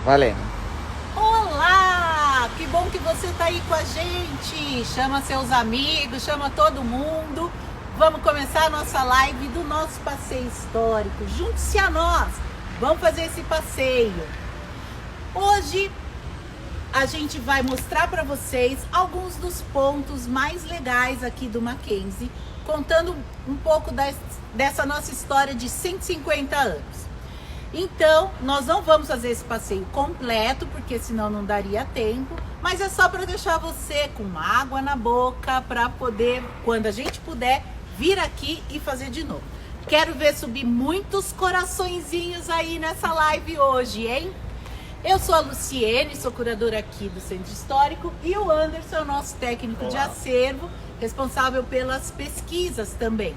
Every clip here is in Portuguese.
Valendo. Olá! Que bom que você está aí com a gente. Chama seus amigos, chama todo mundo. Vamos começar a nossa live do nosso passeio histórico. Junte-se a nós. Vamos fazer esse passeio. Hoje a gente vai mostrar para vocês alguns dos pontos mais legais aqui do Mackenzie, contando um pouco dessa nossa história de 150 anos. Então, nós não vamos fazer esse passeio completo, porque senão não daria tempo, mas é só para deixar você com água na boca, para poder, quando a gente puder, vir aqui e fazer de novo. Quero ver subir muitos coraçõezinhos aí nessa live hoje, hein? Eu sou a Luciene, sou curadora aqui do Centro Histórico, e o Anderson é o nosso técnico de acervo, responsável pelas pesquisas também.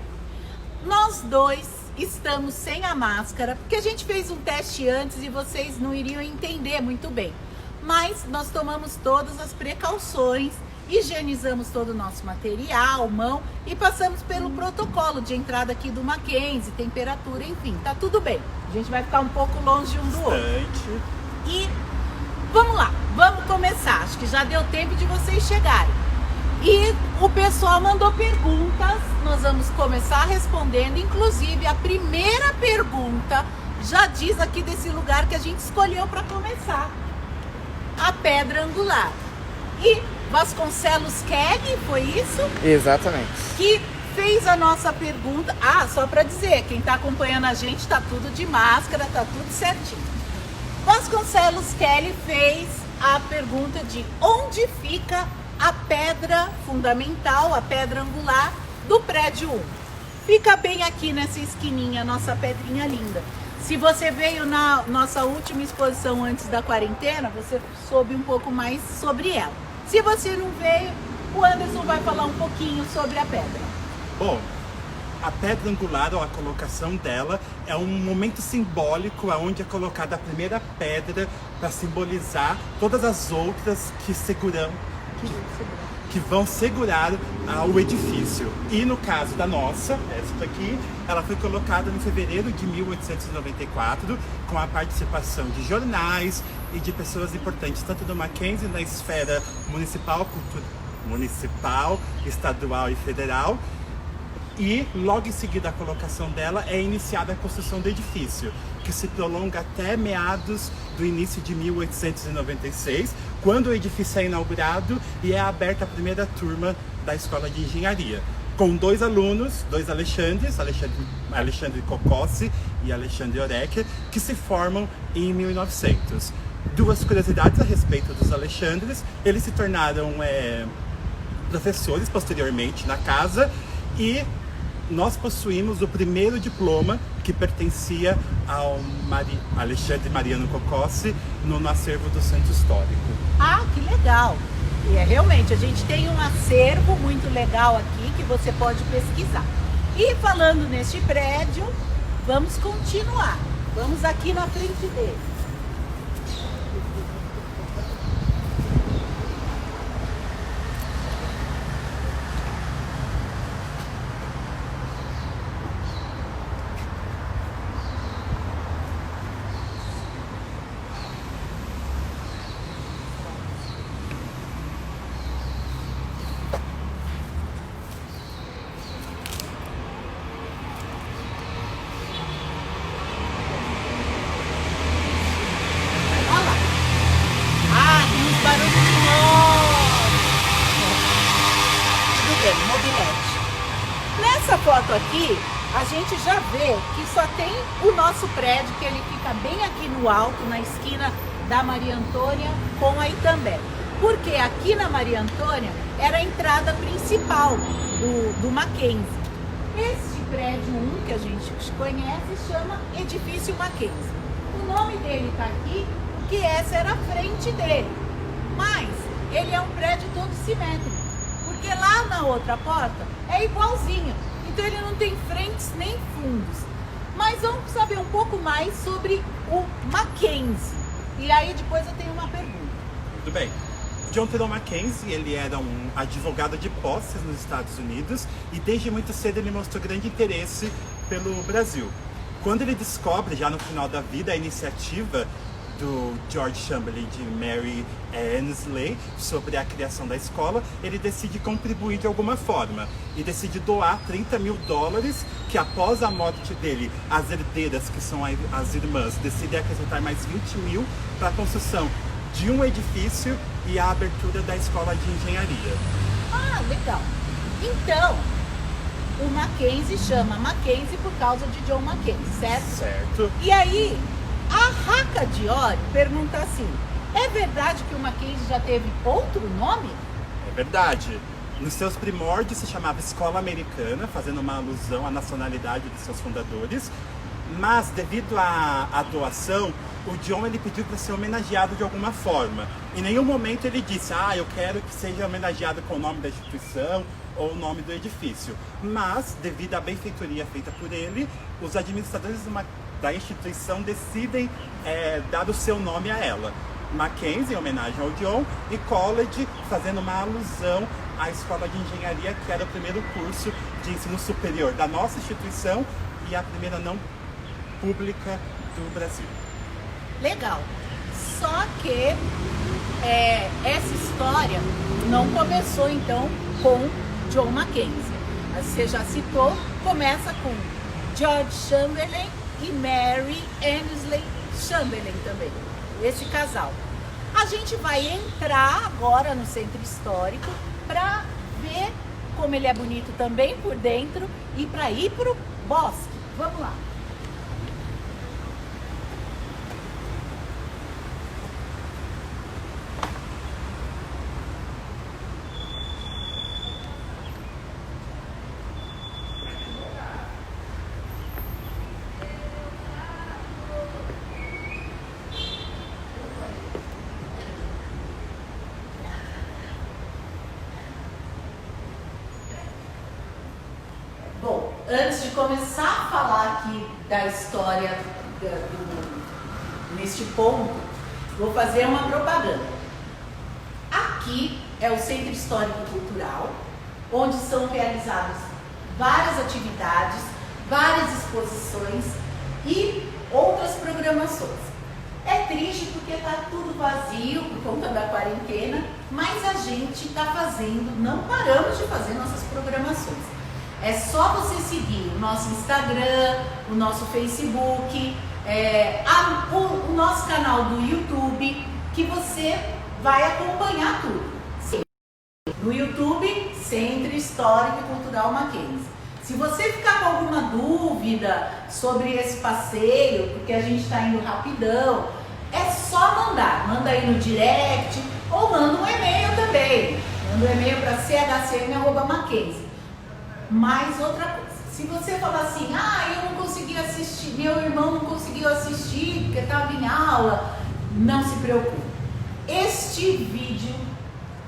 Nós dois estamos sem a máscara, porque a gente fez um teste antes e vocês não iriam entender muito bem. Mas nós tomamos todas as precauções, higienizamos todo o nosso material, mão, e passamos pelo protocolo de entrada aqui do Mackenzie, temperatura, enfim, tá tudo bem. A gente vai ficar um pouco longe um do outro. E vamos lá, vamos começar. Acho que já deu tempo de vocês chegarem. E o pessoal mandou perguntas, nós vamos começar respondendo. Inclusive, a primeira pergunta já diz aqui desse lugar que a gente escolheu para começar: a Pedra Angular. E Vasconcelos Kelly, foi isso? Exatamente. Que fez a nossa pergunta. Ah, só para dizer, quem está acompanhando a gente está tudo de máscara, está tudo certinho. Vasconcelos Kelly fez a pergunta de onde fica a pedra fundamental, a pedra angular do prédio 1. Fica bem aqui nessa esquininha, nossa pedrinha linda. Se você veio na nossa última exposição antes da quarentena, você soube um pouco mais sobre ela. Se você não veio, o Anderson vai falar um pouquinho sobre a pedra. Bom, a pedra angular, ou a colocação dela, é um momento simbólico onde é colocada a primeira pedra para simbolizar todas as outras que vão segurar o edifício. E no caso da nossa, essa aqui, ela foi colocada em fevereiro de 1894, com a participação de jornais e de pessoas importantes, tanto do Mackenzie na esfera municipal, estadual e federal. E logo em seguida a colocação dela é iniciada a construção do edifício, que se prolonga até meados do início de 1896, quando o edifício é inaugurado e é aberta a primeira turma da Escola de Engenharia, com dois alunos, dois Alexandres, Alexandre Cocossi e Alexandre Orecker, que se formam em 1900. Duas curiosidades a respeito dos Alexandres: eles se tornaram professores posteriormente na casa, e nós possuímos o primeiro diploma que pertencia ao Alexandre Mariano Cocossi no acervo do Centro Histórico. Ah, que legal! E realmente, a gente tem um acervo muito legal aqui que você pode pesquisar. E falando neste prédio, vamos continuar. Vamos aqui na frente dele. Nessa foto aqui, a gente já vê que só tem o nosso prédio, que ele fica bem aqui no alto, na esquina da Maria Antônia com a Itambé. Porque aqui na Maria Antônia era a entrada principal do Mackenzie. Este prédio 1 que a gente conhece chama Edifício Mackenzie. O nome dele está aqui porque essa era a frente dele. Mas ele é um prédio todo simétrico, porque lá na outra porta é igualzinho. Então ele não tem frentes nem fundos. Mas vamos saber um pouco mais sobre o Mackenzie. E aí depois eu tenho uma pergunta. Muito bem. John Theodore Mackenzie, ele era um advogado de posses nos Estados Unidos e desde muito cedo ele mostrou grande interesse pelo Brasil. Quando ele descobre, já no final da vida, a iniciativa do George Chamberlain e de Mary Annesley sobre a criação da escola, ele decide contribuir de alguma forma e decide doar $30 mil, que após a morte dele, as herdeiras, que são as irmãs, decidem acrescentar mais 20 mil para a construção de um edifício e a abertura da escola de engenharia. Ah, legal. Então, o Mackenzie chama Mackenzie por causa de John Mackenzie, certo? Certo. E aí, a Raca Diori pergunta assim, é verdade que o Mackenzie já teve outro nome? É verdade. Nos seus primórdios se chamava Escola Americana, fazendo uma alusão à nacionalidade de seus fundadores. Mas, devido à doação, o John ele pediu para ser homenageado de alguma forma. Em nenhum momento ele disse, eu quero que seja homenageado com o nome da instituição ou o nome do edifício. Mas, devido à benfeitoria feita por ele, os administradores da instituição decidem dar o seu nome a ela. Mackenzie, em homenagem ao John, e College, fazendo uma alusão à escola de engenharia, que era o primeiro curso de ensino superior da nossa instituição e a primeira não pública do Brasil. Legal. Só que essa história não começou então com John Mackenzie. Você já citou, começa com George Chamberlain e Mary Annesley Chamberlain também, esse casal. A gente vai entrar agora no centro histórico para ver como ele é bonito também por dentro e para ir para o bosque. Vamos lá. Bom, antes de começar a falar aqui da história neste ponto, vou fazer uma propaganda. Aqui é o Centro Histórico Cultural, onde são realizadas várias atividades, várias exposições e outras programações. É triste porque está tudo vazio por conta da quarentena, mas a gente está fazendo, não paramos de fazer nossas programações. É só você seguir o nosso Instagram, o nosso Facebook, o nosso canal do YouTube, que você vai acompanhar tudo. Sim. No YouTube, Centro Histórico e Cultural Mackenzie. Se você ficar com alguma dúvida sobre esse passeio, porque a gente está indo rapidão, é só mandar. Manda aí no direct ou manda um e-mail também. Manda um e-mail para chcm@mackenzie. Mais outra coisa, se você falar assim, eu não consegui assistir, meu irmão não conseguiu assistir porque estava em aula, não se preocupe. Este vídeo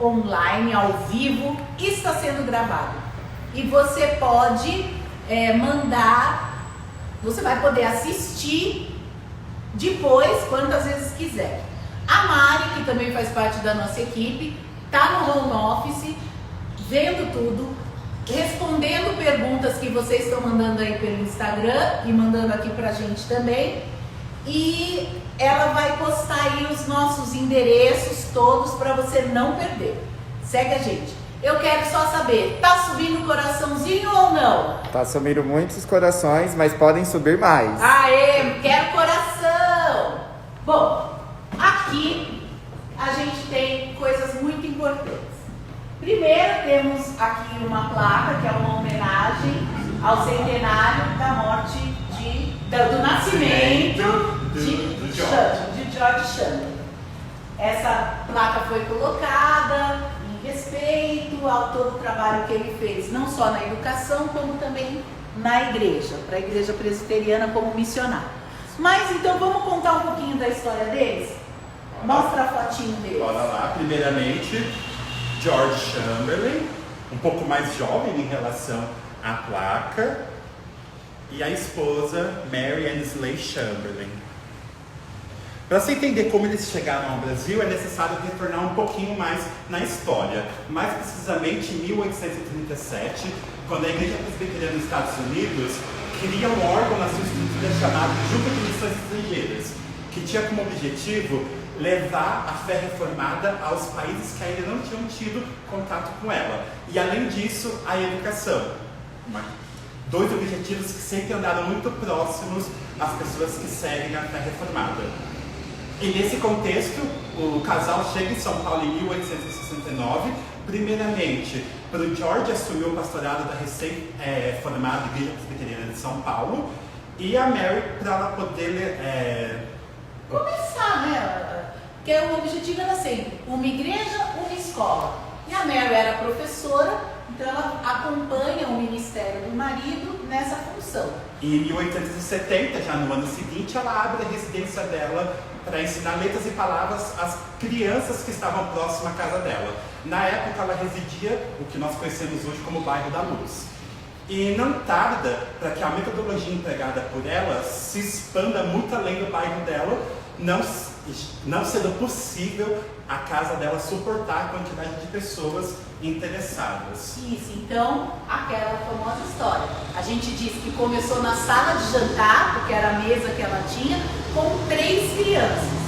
online, ao vivo, está sendo gravado. E você pode mandar, você vai poder assistir depois, quantas vezes quiser. A Mari, que também faz parte da nossa equipe, está no home office, vendo tudo, respondendo perguntas que vocês estão mandando aí pelo Instagram e mandando aqui pra gente também. E ela vai postar aí os nossos endereços todos para você não perder. Segue a gente. Eu quero só saber, tá subindo o coraçãozinho ou não? Tá subindo muitos corações, mas podem subir mais. Aê, quero coração! Bom, aqui a gente tem coisas muito importantes. Primeiro temos aqui uma placa que é uma homenagem ao centenário da morte do nascimento de George Chamberlain. Essa placa foi colocada em respeito ao todo o trabalho que ele fez, não só na educação, como também na igreja, para a igreja presbiteriana como missionário. Mas então vamos contar um pouquinho da história deles? Mostra a fotinho deles. Bora lá, primeiramente, George Chamberlain, um pouco mais jovem em relação à placa, e a esposa Mary Annesley Chamberlain. Para se entender como eles chegaram ao Brasil, é necessário retornar um pouquinho mais na história. Mais precisamente em 1837, quando a Igreja Presbiteriana dos Estados Unidos cria um órgão na sua estrutura chamado Junta de Missões Estrangeiras. que tinha como objetivo levar a fé reformada aos países que ainda não tinham tido contato com ela. E além disso, a educação. Dois objetivos que sempre andaram muito próximos às pessoas que seguem a fé reformada. E nesse contexto, o casal chega em São Paulo em 1869, primeiramente para o George assumir o pastorado da recém-formada Igreja Presbiteriana de São Paulo, e a Mary para ela poder começar, né? Porque o objetivo era sempre uma igreja, uma escola. E a Mary era professora, então ela acompanha o ministério do marido nessa função. E em 1870, já no ano seguinte, ela abre a residência dela para ensinar letras e palavras às crianças que estavam próximas à casa dela. Na época, ela residia o que nós conhecemos hoje como Bairro da Luz. E não tarda para que a metodologia empregada por ela se expanda muito além do bairro dela, não sendo possível a casa dela suportar a quantidade de pessoas interessadas. Isso, então, aquela famosa história. A gente diz que começou na sala de jantar, porque era a mesa que ela tinha, com 3 crianças.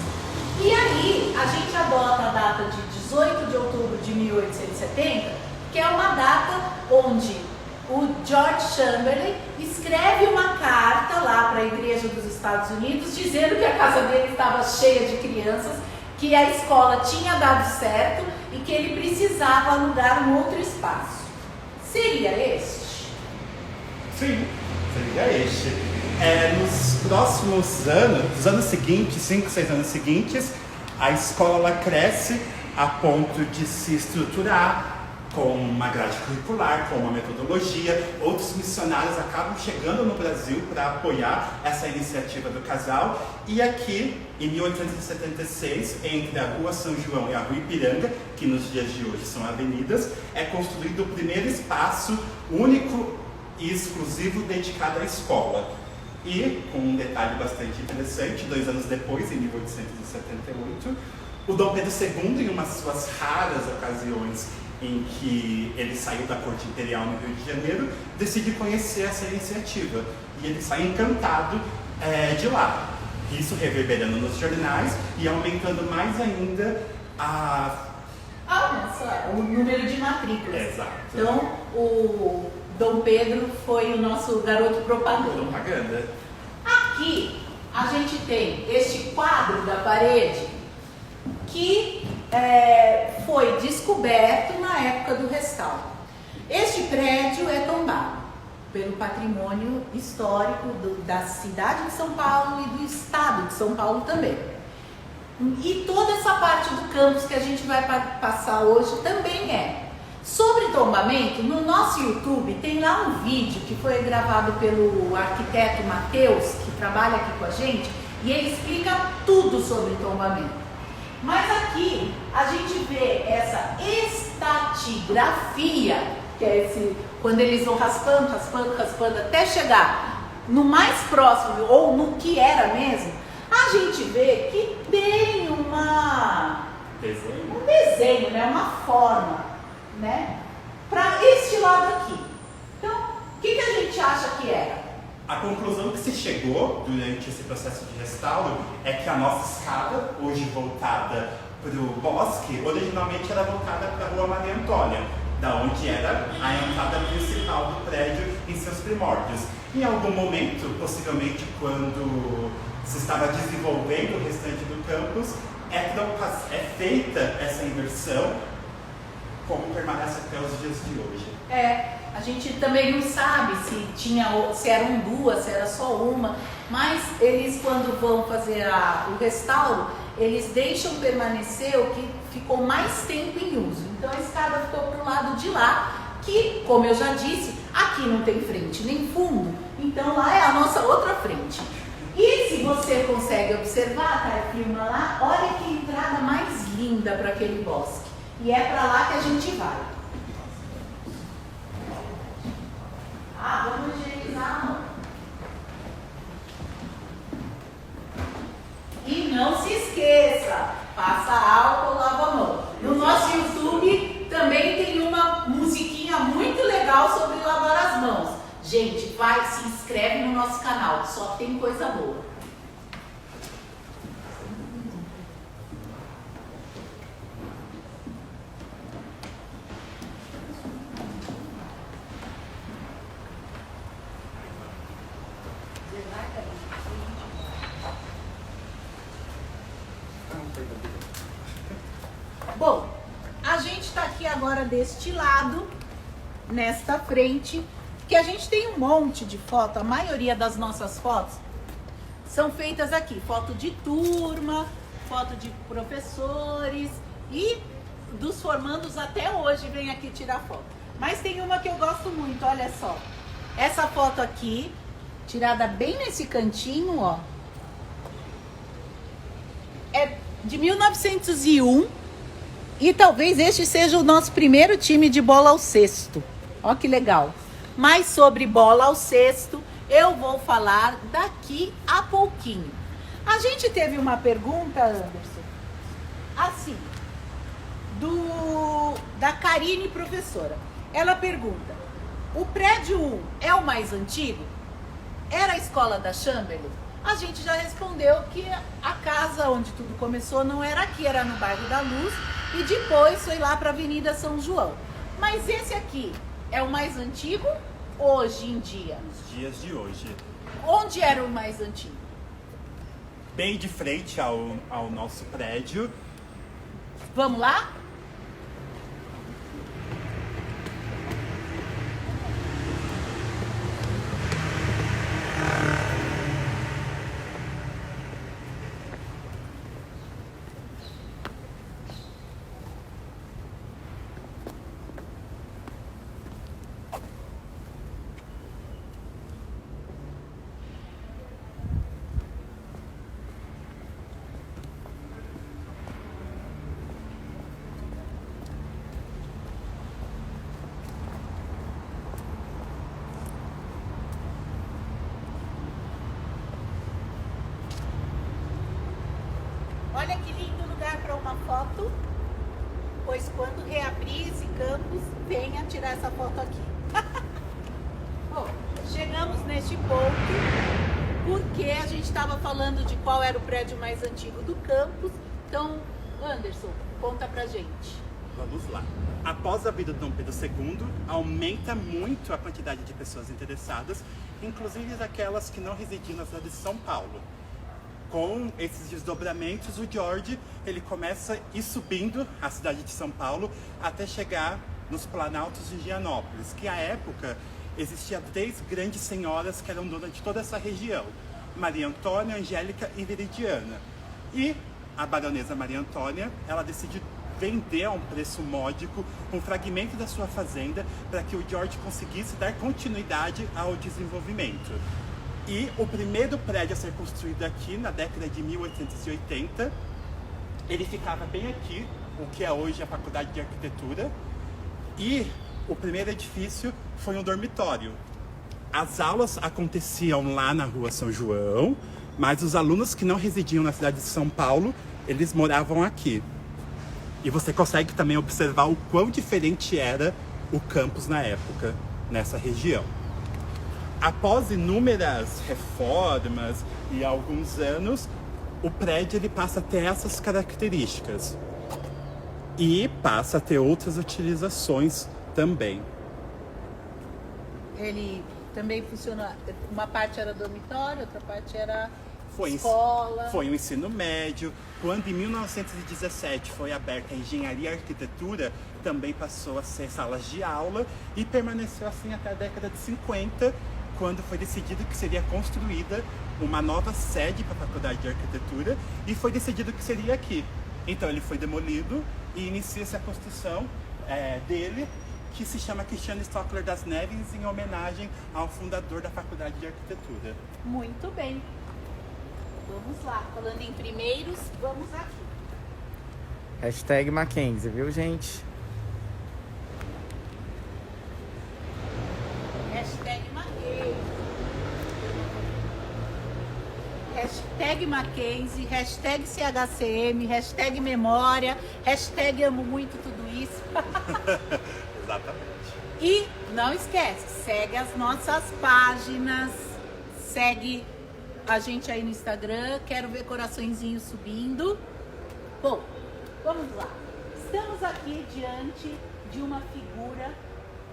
E aí, a gente adota a data de 18 de outubro de 1870, que é uma data onde o George Chamberlain escreve uma carta lá para a Igreja dos Estados Unidos, dizendo que a casa dele estava cheia de crianças, que a escola tinha dado certo e que ele precisava alugar um outro espaço. Seria este? Sim, seria este. Nos próximos anos, nos anos seguintes, 5, 6 anos seguintes, a escola ela cresce a ponto de se estruturar com uma grade curricular, com uma metodologia. Outros missionários acabam chegando no Brasil para apoiar essa iniciativa do casal. E aqui, em 1876, entre a Rua São João e a Rua Ipiranga, que nos dias de hoje são avenidas, é construído o primeiro espaço único e exclusivo dedicado à escola. E, com um detalhe bastante interessante, 2 anos depois, em 1878, o Dom Pedro II, em uma de suas raras ocasiões em que ele saiu da Corte Imperial no Rio de Janeiro, decide conhecer essa iniciativa. E ele sai encantado de lá. Isso reverberando nos jornais e aumentando mais ainda o número de matrículas. Exato. Então, o Dom Pedro foi o nosso garoto propaganda. Aqui, a gente tem este quadro da parede que foi descoberto na época do restauro. Este prédio é tombado pelo patrimônio histórico da cidade de São Paulo e do estado de São Paulo também. E toda essa parte do campus que a gente vai passar hoje também é. Sobre tombamento, no nosso YouTube tem lá um vídeo que foi gravado pelo arquiteto Matheus, que trabalha aqui com a gente, e ele explica tudo sobre tombamento. Mas aqui a gente vê essa estatigrafia, que é quando eles vão raspando até chegar no mais próximo ou no que era mesmo, a gente vê que tem um desenho, né? Uma forma, né? Para este lado aqui. Então, o que a gente acha que era? A conclusão que se chegou durante esse processo de restauro é que a nossa escada, hoje voltada para o bosque, originalmente era voltada para a Rua Maria Antônia, da onde era a entrada principal do prédio em seus primórdios. Em algum momento, possivelmente quando se estava desenvolvendo o restante do campus, é feita essa inversão, como permanece até os dias de hoje. A gente também não sabe se eram 2, se era só uma, mas eles, quando vão fazer o restauro, eles deixam permanecer o que ficou mais tempo em uso. Então a escada ficou para o lado de lá, que, como eu já disse, aqui não tem frente nem fundo, então lá é a nossa outra frente. E se você consegue observar, cara, filma lá, olha que entrada mais linda para aquele bosque. E é para lá que a gente vai. Vamos higienizar a mão. E não se esqueça, passa álcool, lava a mão. No nosso YouTube também tem uma musiquinha muito legal sobre lavar as mãos. Gente, se inscreve no nosso canal, só tem coisa boa. Bom, a gente está aqui agora deste lado, nesta frente, que a gente tem um monte de foto. A maioria das nossas fotos são feitas aqui. Foto de turma, foto de professores e dos formandos até hoje vem aqui tirar foto. Mas tem uma que eu gosto muito, olha só. Essa foto aqui, tirada bem nesse cantinho, ó. É de 1901 e talvez este seja o nosso primeiro time de bola ao cesto. Ó que legal. Mas sobre bola ao cesto, eu vou falar daqui a pouquinho. A gente teve uma pergunta, Anderson, assim, da Karine, professora. Ela pergunta, o prédio 1 é o mais antigo? Era a escola da Chamberlain? A gente já respondeu que a casa onde tudo começou não era aqui, era no bairro da Luz e depois foi lá para a Avenida São João. Mas esse aqui é o mais antigo hoje em dia? Nos dias de hoje. Onde era o mais antigo? Bem de frente ao nosso prédio. Vamos lá? Olha que lindo lugar para uma foto, pois quando reabrir esse campus, venha tirar essa foto aqui. Bom, chegamos neste ponto porque a gente estava falando de qual era o prédio mais antigo do campus. Então, Anderson, conta pra gente. Vamos lá. Após a vida de Dom Pedro II, aumenta muito a quantidade de pessoas interessadas, inclusive aquelas que não residiam na cidade de São Paulo. Com esses desdobramentos, o George ele começa a ir subindo a cidade de São Paulo até chegar nos Planaltos de Higienópolis, que à época existia 3 grandes senhoras que eram donas de toda essa região: Maria Antônia, Angélica e Viridiana. E a baronesa Maria Antônia, ela decide vender a um preço módico um fragmento da sua fazenda para que o George conseguisse dar continuidade ao desenvolvimento. E o primeiro prédio a ser construído aqui, na década de 1880, ele ficava bem aqui, o que é hoje a Faculdade de Arquitetura. E o primeiro edifício foi um dormitório. As aulas aconteciam lá na Rua São João, mas os alunos que não residiam na cidade de São Paulo, eles moravam aqui. E você consegue também observar o quão diferente era o campus na época, nessa região. Após inúmeras reformas e alguns anos, o prédio ele passa a ter essas características e passa a ter outras utilizações também. Ele também funciona, uma parte era dormitório, outra parte era escola. Foi o ensino médio. Quando em 1917 foi aberta a engenharia e arquitetura, também passou a ser salas de aula e permaneceu assim até a década de 50, quando foi decidido que seria construída uma nova sede para a Faculdade de Arquitetura e foi decidido que seria aqui. Então ele foi demolido e inicia-se a construção dele, que se chama Cristiano Stockler das Neves, em homenagem ao fundador da Faculdade de Arquitetura. Muito bem. Vamos lá. Falando em primeiros, vamos aqui. Hashtag Mackenzie, viu, gente? Hashtag Mackenzie. Hashtag Mackenzie, hashtag CHCM, hashtag memória, hashtag amo muito tudo isso. Exatamente. E não esquece, segue as nossas páginas, segue a gente aí no Instagram, quero ver coraçõezinhos subindo. Bom, vamos lá. Estamos aqui diante de uma figura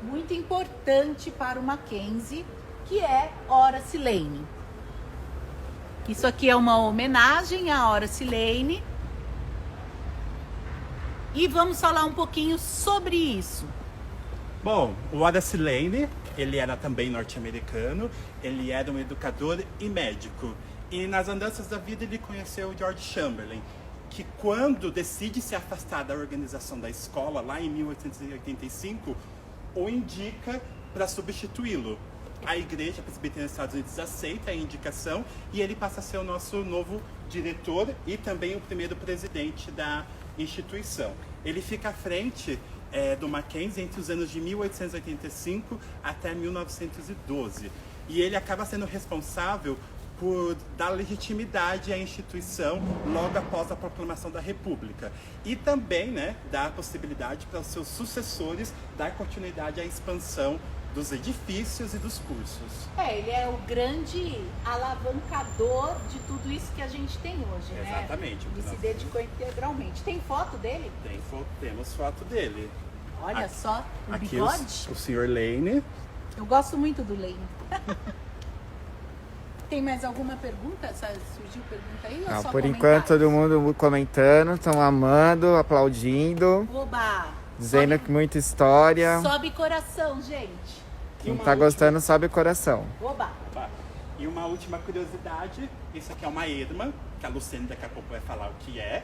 muito importante para o Mackenzie, que é Horace Lane. Isso aqui é uma homenagem a Horace Lane, e vamos falar um pouquinho sobre isso. Bom, o Horace Lane, ele era também norte-americano, ele era um educador e médico. E nas andanças da vida ele conheceu o George Chamberlain, que quando decide se afastar da organização da escola, lá em 1885, o indica para substituí-lo. A igreja presbiteriana dos Estados Unidos aceita a indicação e ele passa a ser o nosso novo diretor e também o primeiro presidente da instituição. Ele fica à frente do Mackenzie entre os anos de 1885 até 1912. E ele acaba sendo responsável por dar legitimidade à instituição logo após a proclamação da República. E também, né, dar a possibilidade para os seus sucessores dar continuidade à expansão dos edifícios e dos cursos. Ele é o grande alavancador de tudo isso que a gente tem hoje, né? Exatamente. Ele se dedicou integralmente. Tem foto dele? Temos foto dele. Olha só, o aqui bigode. o Sr. Lane. Eu gosto muito do Lane. Tem mais alguma pergunta? Surgiu pergunta aí? Ou Não, só por enquanto todo mundo comentando, estão amando, aplaudindo, Oba! dizendo que muita história. Sobe coração, gente. Quem tá gostando, sobe o coração. Oba! E uma última curiosidade, isso aqui é uma erma, que a Luciene daqui a pouco vai falar o que é.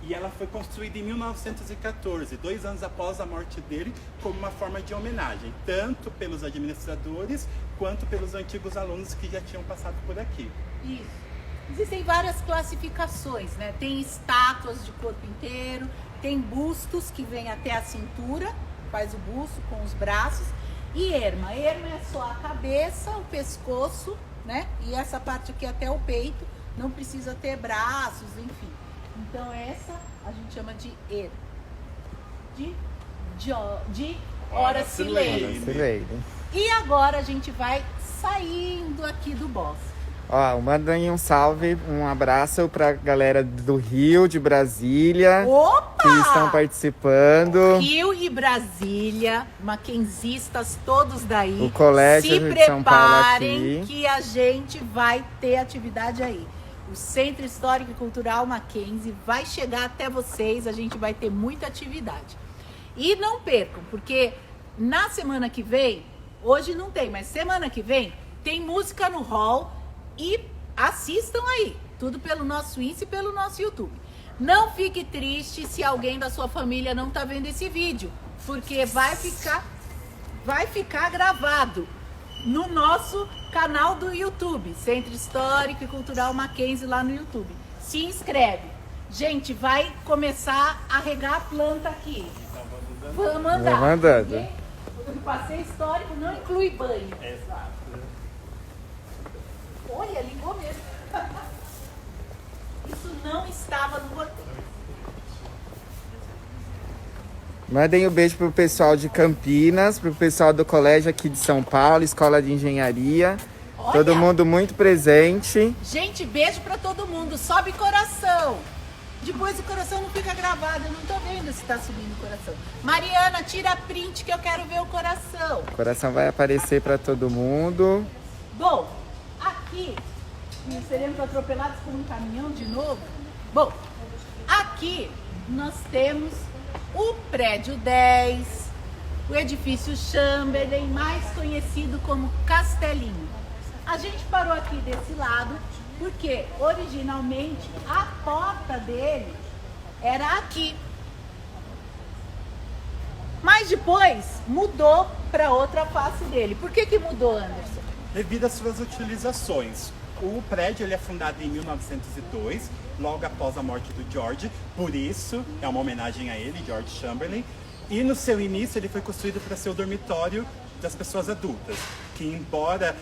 E ela foi construída em 1914, 2 anos após a morte dele, como uma forma de homenagem, tanto pelos administradores quanto pelos antigos alunos que já tinham passado por aqui. Isso. Existem várias classificações, né? Tem estátuas de corpo inteiro, tem bustos que vêm até a cintura, faz o busto com os braços, e erma. Erma é só a cabeça, o pescoço, né? E essa parte aqui até o peito, não precisa ter braços, enfim. Então essa a gente chama de erma. De Horace Lane. E agora a gente vai saindo aqui do boss. Ó, mandem um salve, um abraço pra galera do Rio, de Brasília. Opa! Que estão participando. Rio e Brasília, mackenzistas todos daí. O colégio se de São Paulo preparem aqui. que a gente vai ter atividade aí. O Centro Histórico e Cultural Mackenzie vai chegar até vocês, a gente vai ter muita atividade. E não percam, porque na semana que vem, hoje não tem, mas semana que vem, tem música no hall e assistam aí. Tudo pelo nosso Insta e pelo nosso YouTube. Não fique triste se alguém da sua família não tá vendo esse vídeo, porque vai ficar gravado no nosso canal do YouTube, Centro Histórico e Cultural Mackenzie, lá no YouTube. Se inscreve. Gente, vai começar a regar a planta aqui. Vamos andar. Vamos andando. O passeio histórico não inclui banho. Exato. Olha, ligou mesmo. Isso não estava no roteiro. Mandem um beijo pro pessoal de Campinas, pro pessoal do colégio aqui de São Paulo, Escola de Engenharia. Olha. Todo mundo muito presente. Gente, beijo pra todo mundo. Sobe coração. Depois o coração não fica gravado. Eu não tô vendo se tá subindo o coração. Mariana, tira print que eu quero ver o coração. O coração vai aparecer para todo mundo. Bom, aqui seremos atropelados por um caminhão de novo. Bom, aqui nós temos o prédio 10, o edifício Chamberlain, mais conhecido como Castelinho. A gente parou aqui desse lado porque originalmente a porta dele era aqui. Mas depois mudou para outra face dele. Por que mudou, Anderson? Devido às suas utilizações. O prédio ele é fundado em 1902, logo após a morte do George, por isso é uma homenagem a ele, George Chamberlain. E no seu início ele foi construído para ser o dormitório das pessoas adultas, que embora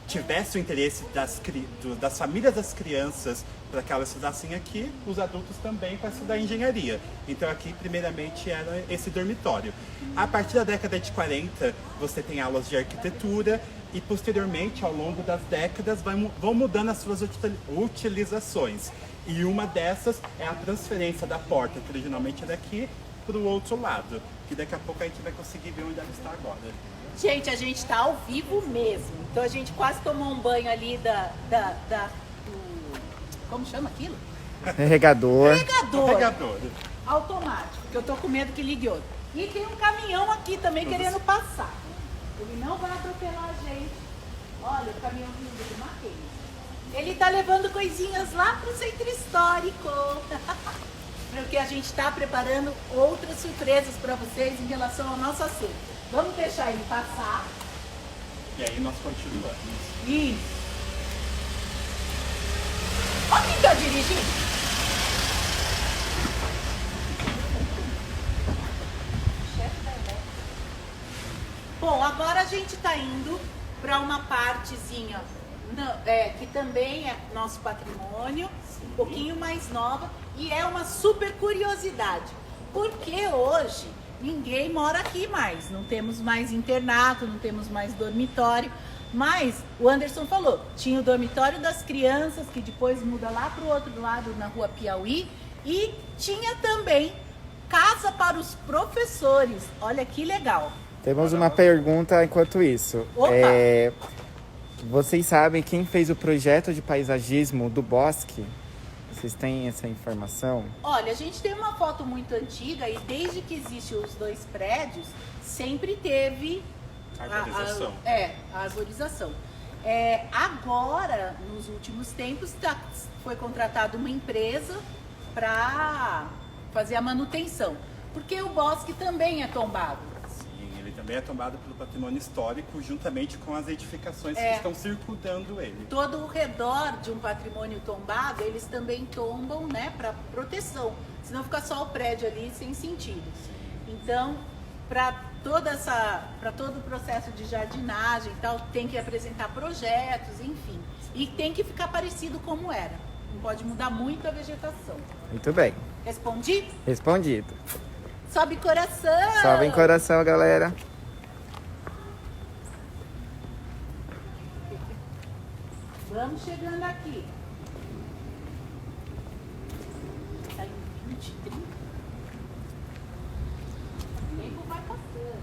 tivesse o interesse das famílias das crianças para que elas estudassem aqui, os adultos também para estudar engenharia. Então aqui primeiramente era esse dormitório. A partir da década de 40 você tem aulas de arquitetura e posteriormente ao longo das décadas vão mudando as suas utilizações. E uma dessas é a transferência da porta, que originalmente era aqui, para o outro lado, que daqui a pouco a gente vai conseguir ver onde ela está agora. Gente, a gente está ao vivo mesmo. Então a gente quase tomou um banho ali como chama aquilo? Regador. Regador. Regador. automático, que eu tô com medo que ligue outro. E tem um caminhão aqui também querendo passar. Ele não vai atropelar a gente. Olha o caminhãozinho do Mackenzie. Ele tá levando coisinhas lá pro centro histórico. Porque a gente tá preparando outras surpresas para vocês em relação ao nosso acervo. Vamos deixar ele passar. E aí nós continuamos. Isso. Olha quem tá dirigindo. Bom, agora a gente está indo para uma partezinha que também é nosso patrimônio, um pouquinho mais nova, e é uma super curiosidade, porque hoje ninguém mora aqui mais, não temos mais internato, não temos mais dormitório, mas o Anderson falou, tinha o dormitório das crianças, que depois muda lá para o outro lado, na rua Piauí, e tinha também casa para os professores, olha que legal. Temos uma pergunta enquanto isso. Opa! Vocês sabem quem fez o projeto de paisagismo do bosque? Vocês têm essa informação? Olha, a gente tem uma foto muito antiga e desde que existem os dois prédios, sempre teve Arborização. a arborização. Agora, nos últimos tempos, foi contratada uma empresa para fazer a manutenção, porque o bosque também é tombado. Também é tombado pelo patrimônio histórico, juntamente com as edificações que estão circundando ele. Todo o redor de um patrimônio tombado, eles também tombam, né, para proteção. Senão fica só o prédio ali sem sentido. Então, para todo o processo de jardinagem e tal, tem que apresentar projetos, enfim. E tem que ficar parecido como era. Não pode mudar muito a vegetação. Muito bem. Respondi? Respondido. Sobe coração! Sobe em coração, galera. Vamos chegando aqui. Tá em 20, 30. O tempo vai passando.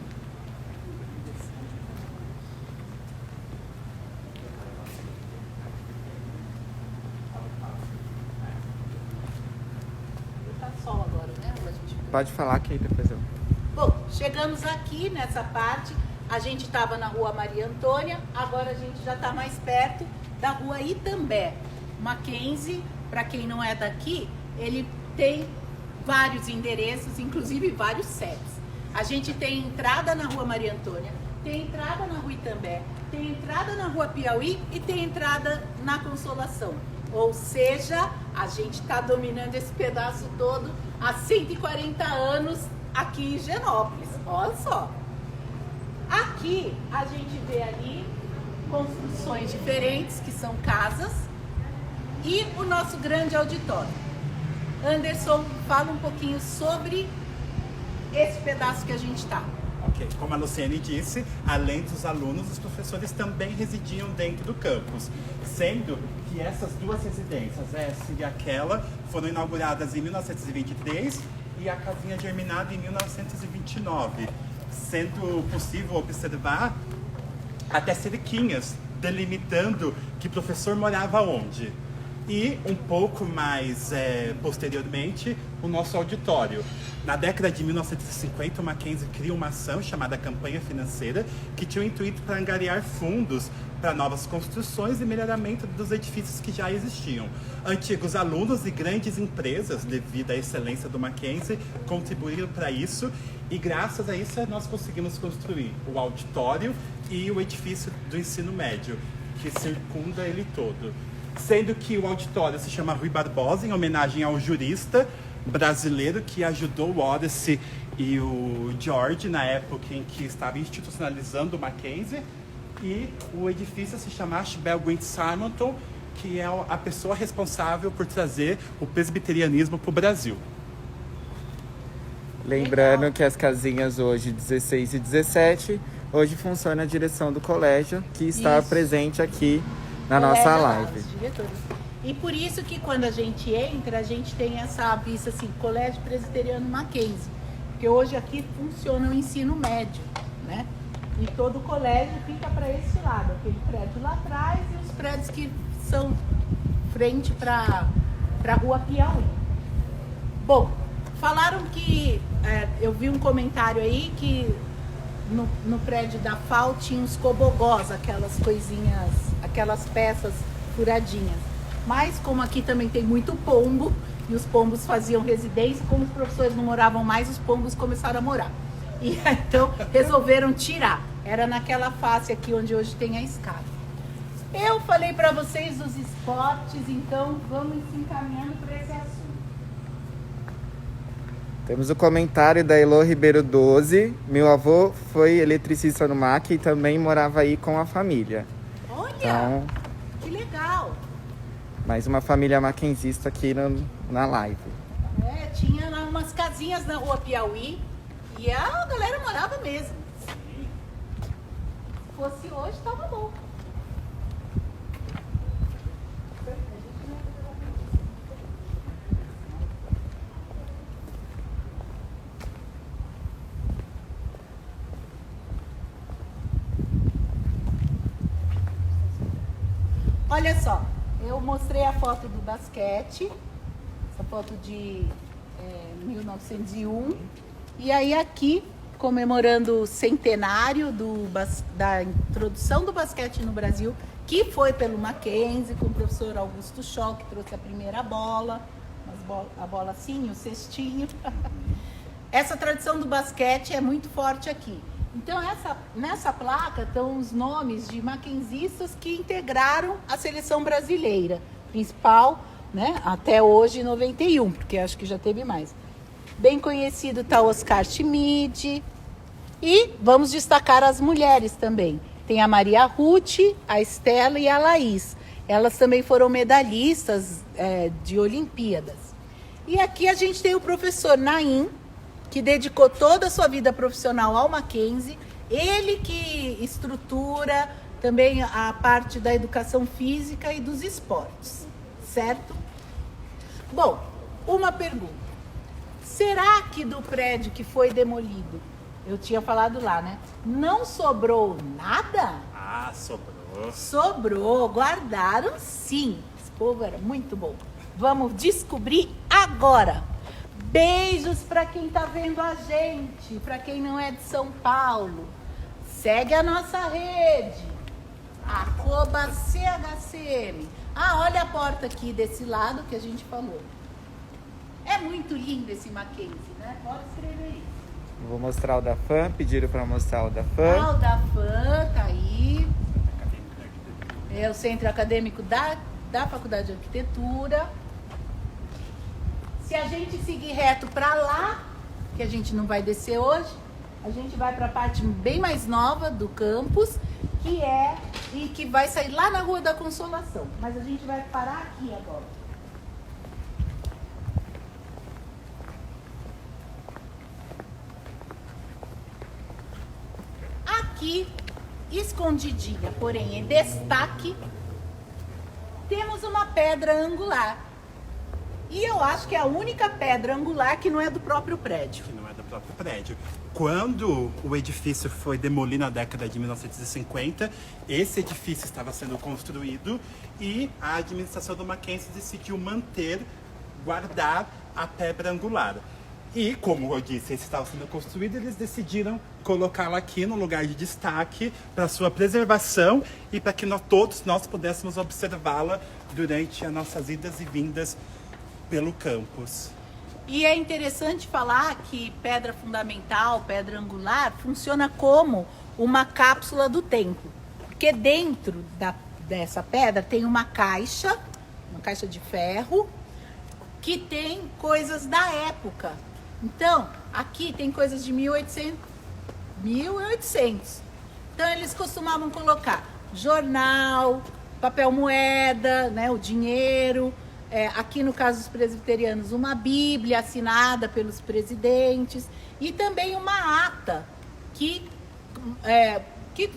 Tá sol agora, né? Pode falar que aí depois eu... Bom, chegamos aqui nessa parte. A gente estava na rua Maria Antônia, agora a gente já está mais perto da rua Itambé. Mackenzie, para quem não é daqui, ele tem vários endereços, inclusive vários CEPs. A gente tem entrada na rua Maria Antônia, tem entrada na rua Itambé, tem entrada na rua Piauí e tem entrada na Consolação. Ou seja, a gente está dominando esse pedaço todo há 140 anos aqui em Higienópolis. Olha só. Aqui a gente vê ali construções diferentes, que são casas, e o nosso grande auditório. Anderson, fala um pouquinho sobre esse pedaço que a gente está. Ok, como a Luciane disse, além dos alunos, os professores também residiam dentro do campus, sendo que essas duas residências, essa e aquela, foram inauguradas em 1923 e a casinha germinada em 1929, sendo possível observar até cerquinhas delimitando que professor morava onde. E um pouco mais posteriormente, o nosso auditório. Na década de 1950, o Mackenzie cria uma ação chamada Campanha Financeira, que tinha o intuito para angariar fundos para novas construções e melhoramento dos edifícios que já existiam. Antigos alunos e grandes empresas, devido à excelência do Mackenzie, contribuíram para isso, e graças a isso nós conseguimos construir o auditório e o edifício do ensino médio, que circunda ele todo. Sendo que o auditório se chama Rui Barbosa, em homenagem ao jurista brasileiro que ajudou o Wallace e o George na época em que estava institucionalizando o Mackenzie. E o edifício se chama Ashbel Grant Simonton, que é a pessoa responsável por trazer o presbiterianismo para o Brasil. Lembrando que as casinhas hoje, 16 e 17, hoje funciona a direção do colégio, que está Isso. presente aqui na Colégio nossa lá, live. os diretores. E por isso que quando a gente entra, a gente tem essa vista assim, Colégio Presbiteriano Mackenzie. Porque hoje aqui funciona o ensino médio, né? E todo o colégio fica para esse lado, aquele prédio lá atrás e os prédios que são frente para a rua Piauí. Bom, Falaram que, eu vi um comentário aí que no prédio da FAO tinha uns cobogós, aquelas coisinhas, aquelas peças furadinhas. Mas como aqui também tem muito pombo, e os pombos faziam residência, como os professores não moravam mais, os pombos começaram a morar. E então resolveram tirar. Era naquela face aqui onde hoje tem a escada. Eu falei para vocês dos esportes, então vamos se encaminhando para esse assunto. Temos o comentário da Elô Ribeiro 12. Meu avô foi eletricista no MAC e também morava aí com a família. Olha, então, que legal. Mais uma família maquenzista aqui na live. Tinha umas casinhas na rua Piauí e a galera morava mesmo. Se fosse hoje, tava bom. Olha só, eu mostrei a foto do basquete, essa foto de 1901, e aí aqui, comemorando o centenário da introdução do basquete no Brasil, que foi pelo Mackenzie, com o professor Augusto Scholl, que trouxe a primeira bola, a bola assim, o cestinho. Essa tradição do basquete é muito forte aqui. Então, nessa placa estão os nomes de mackenzistas que integraram a seleção brasileira, principal, né, até hoje, 91, porque acho que já teve mais. Bem conhecido está Oscar Schmid. E vamos destacar as mulheres também. Tem a Maria Ruth, a Estela e a Laís. Elas também foram medalhistas de Olimpíadas. E aqui a gente tem o professor Naim, que dedicou toda a sua vida profissional ao Mackenzie. Ele que estrutura também a parte da educação física e dos esportes, certo? Bom, uma pergunta. Será que do prédio que foi demolido, eu tinha falado lá, né? Não sobrou nada? Ah, sobrou. Sobrou, guardaram sim. Esse povo era muito bom. Vamos descobrir agora. Beijos para quem está vendo a gente, para quem não é de São Paulo. Segue a nossa rede, @CHCM. Olha a porta aqui desse lado que a gente falou. É muito lindo esse Mackenzie, né? Pode escrever isso. Vou mostrar o da FAM, pediram para mostrar o da FAM. O da FAM tá aí. É o Centro Acadêmico da Faculdade de Arquitetura. Se a gente seguir reto para lá, que a gente não vai descer hoje, a gente vai para a parte bem mais nova do campus, que vai sair lá na Rua da Consolação. Mas a gente vai parar aqui agora. Aqui, escondidinha, porém em destaque, temos uma pedra angular. E eu acho que é a única pedra angular que não é do próprio prédio. Que não é do próprio prédio. Quando o edifício foi demolido na década de 1950, esse edifício estava sendo construído e a administração do Mackenzie decidiu guardar a pedra angular. E, como eu disse, esse estava sendo construído, eles decidiram colocá-la aqui no lugar de destaque para sua preservação e para que todos nós pudéssemos observá-la durante as nossas idas e vindas pelo campus. E é interessante falar que pedra fundamental, pedra angular, funciona como uma cápsula do tempo. Porque dentro dessa pedra tem uma caixa de ferro, que tem coisas da época. Então, aqui tem coisas de 1800. Então, eles costumavam colocar jornal, papel moeda, né, o dinheiro. Aqui no caso dos presbiterianos, uma Bíblia assinada pelos presidentes e também uma ata que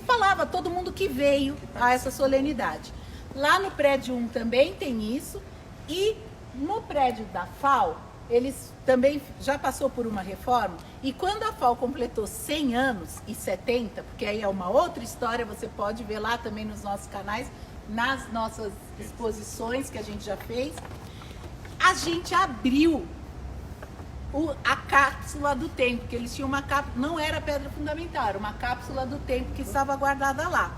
falava todo mundo que veio a essa solenidade. Lá no prédio 1 também tem isso, e no prédio da FAO, eles também já passou por uma reforma, e quando a FAO completou 100 anos e 70, porque aí é uma outra história, você pode ver lá também nos nossos canais, nas nossas exposições que a gente já fez, a gente abriu a cápsula do tempo, que eles tinham uma cápsula, não era pedra fundamental, era uma cápsula do tempo que estava guardada lá.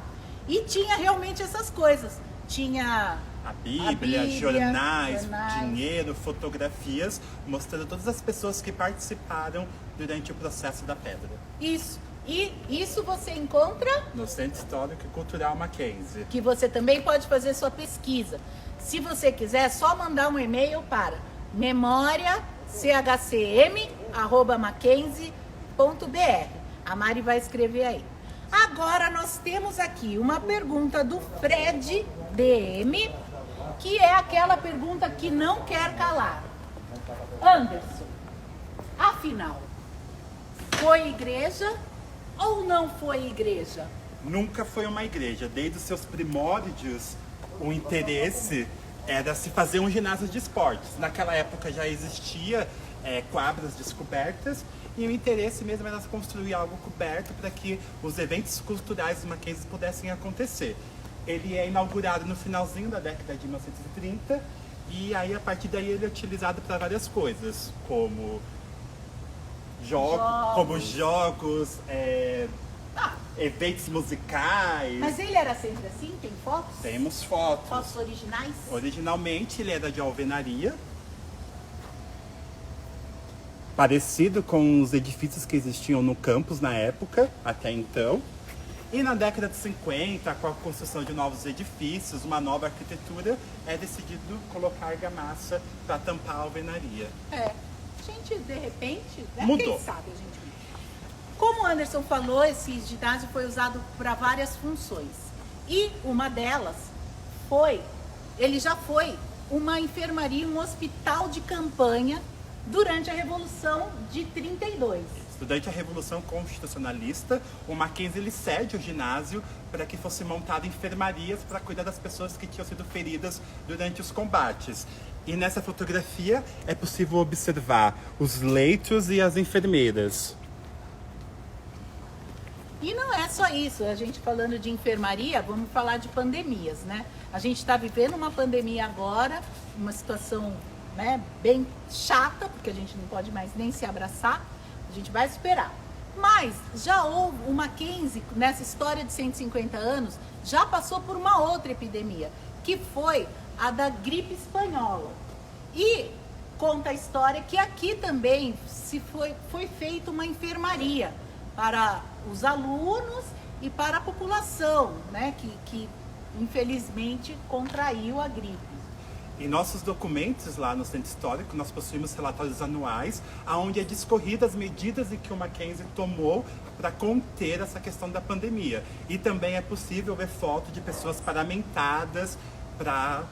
E tinha realmente essas coisas. Tinha a Bíblia, jornais, dinheiro, fotografias, mostrando todas as pessoas que participaram durante o processo da pedra. Isso. E isso você encontra no Centro Histórico e Cultural Mackenzie. Que você também pode fazer sua pesquisa. Se você quiser, é só mandar um e-mail para memoriachcm@mackenzie.br. A Mari vai escrever aí. Agora nós temos aqui uma pergunta do Fred DM, que é aquela pergunta que não quer calar. Anderson, afinal, foi igreja ou não foi igreja? Nunca foi uma igreja. Desde os seus primórdios, o interesse era se fazer um ginásio de esportes. Naquela época já existia quadras descobertas e o interesse mesmo era construir algo coberto para que os eventos culturais do Mackenzie pudessem acontecer. Ele é inaugurado no finalzinho da década de 1930 e aí a partir daí ele é utilizado para várias coisas, como jogos, eventos musicais. Mas ele era sempre assim? Tem fotos? Temos fotos. Fotos originais? Originalmente ele era de alvenaria, parecido com os edifícios que existiam no campus na época, até então. E na década de 50, com a construção de novos edifícios, uma nova arquitetura, é decidido colocar argamassa para tampar a alvenaria. Gente, de repente, né? Mudou. Quem sabe a gente... Como o Anderson falou, esse ginásio foi usado para várias funções. E uma delas ele já foi uma enfermaria, um hospital de campanha durante a Revolução de 32. Durante a Revolução Constitucionalista, o Mackenzie ele cede o ginásio para que fosse montada enfermarias para cuidar das pessoas que tinham sido feridas durante os combates. E nessa fotografia é possível observar os leitos e as enfermeiras. E não é só isso, a gente falando de enfermaria, vamos falar de pandemias, né? A gente está vivendo uma pandemia agora, uma situação, né, bem chata, porque a gente não pode mais nem se abraçar, a gente vai esperar. Mas já houve o Mackenzie, nessa história de 150 anos, já passou por uma outra epidemia, que foi a da gripe espanhola. E conta a história que aqui também foi feita uma enfermaria para os alunos e para a população, né, que infelizmente contraiu a gripe. Em nossos documentos lá no Centro Histórico, nós possuímos relatórios anuais, onde é discorrida as medidas em que o Mackenzie tomou para conter essa questão da pandemia. E também é possível ver foto de pessoas paramentadas para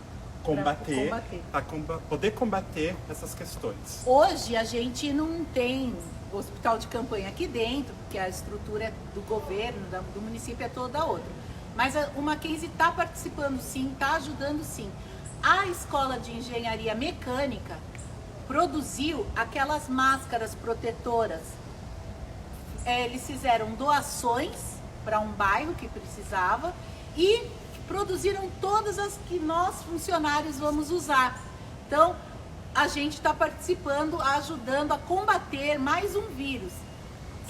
poder combater essas questões. Hoje a gente não tem hospital de campanha aqui dentro, porque a estrutura do governo, do município é toda outra. Mas o Mackenzie está participando sim, está ajudando sim. A Escola de Engenharia Mecânica produziu aquelas máscaras protetoras. Eles fizeram doações para um bairro que precisava e produziram todas as que nós, funcionários, vamos usar. Então, a gente está participando, ajudando a combater mais um vírus.